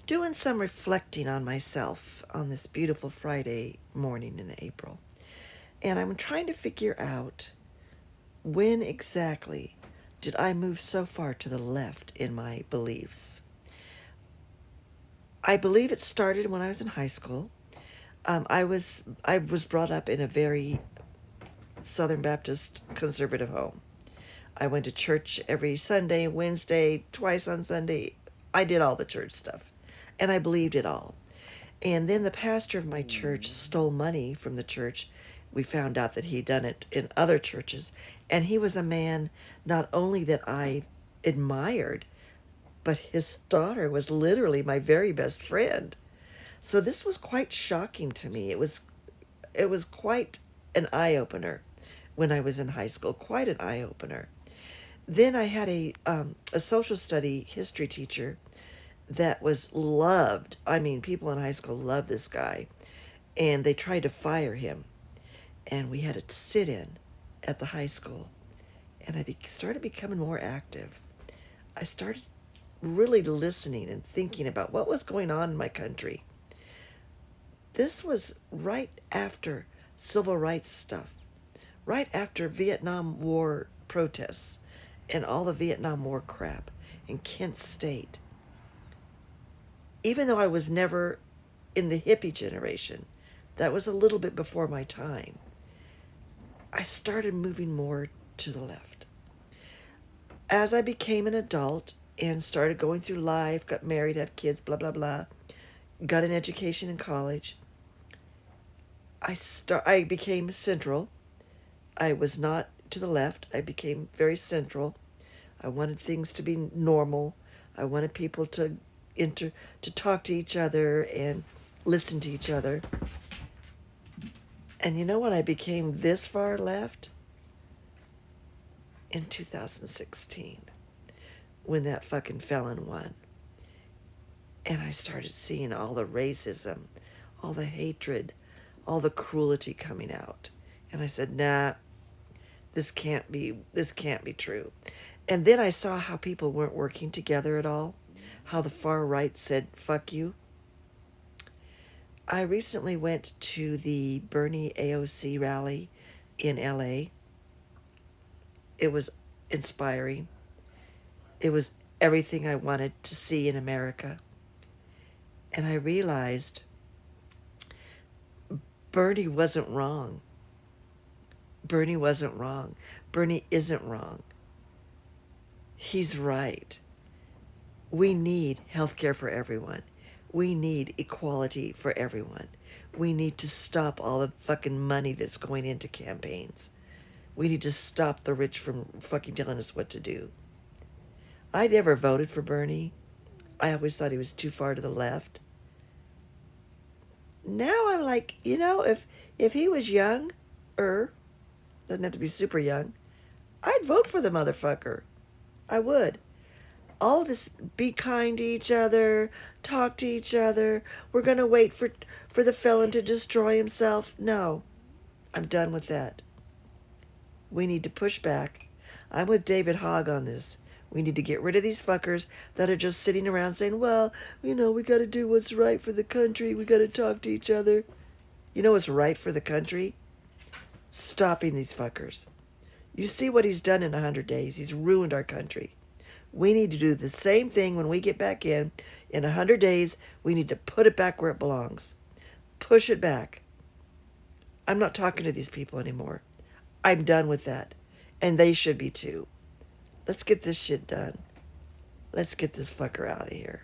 doing some reflecting on myself on this beautiful Friday morning in April. And I'm trying to figure out when exactly did I move so far to the left in my beliefs. I believe it started when I was in high school. I was brought up in a very Southern Baptist conservative home. I went to church every Sunday, Wednesday, twice on Sunday. I did all the church stuff, and I believed it all. And then the pastor of my church stole money from the church. We found out that he'd done it in other churches, and he was a man not only that I admired, but his daughter was literally my very best friend. So this was quite shocking to me. It was quite an eye opener when I was in high school. Quite an eye opener. Then I had a social study history teacher that was loved. I mean, people in high school loved this guy, and they tried to fire him. And we had a sit-in at the high school, and started becoming more active. I started really listening and thinking about what was going on in my country. This was right after civil rights stuff, right after Vietnam War protests and all the Vietnam War crap in Kent State. Even though I was never in the hippie generation, that was a little bit before my time, I started moving more to the left. As I became an adult and started going through life, got married, had kids, blah, blah, blah, got an education in college, I became central. I was not to the left. I became very central. I wanted things to be normal. I wanted people to talk to each other and listen to each other. And you know when I became this far left? In 2016, when that fucking felon won. And I started seeing all the racism, all the hatred, all the cruelty coming out. And I said, nah, this can't be true. And then I saw how people weren't working together at all, how the far right said, fuck you. I recently went to the Bernie AOC rally in LA. It was inspiring. It was everything I wanted to see in America. And I realized Bernie wasn't wrong. Bernie wasn't wrong. Bernie isn't wrong. He's right. We need health care for everyone. We need equality for everyone. We need to stop all the fucking money that's going into campaigns. We need to stop the rich from fucking telling us what to do. I never voted for Bernie. I always thought he was too far to the left. Now I'm like, if he was young, doesn't have to be super young, I'd vote for the motherfucker. I would. All of this, be kind to each other, talk to each other, we're going to wait for the felon to destroy himself. No, I'm done with that. We need to push back. I'm with David Hogg on this. We need to get rid of these fuckers that are just sitting around saying, well, we got to do what's right for the country. We got to talk to each other. You know what's right for the country? Stopping these fuckers. You see what he's done in 100 days. He's ruined our country. We need to do the same thing when we get back in. In 100 days, we need to put it back where it belongs. Push it back. I'm not talking to these people anymore. I'm done with that. And they should be too. Let's get this shit done. Let's get this fucker out of here.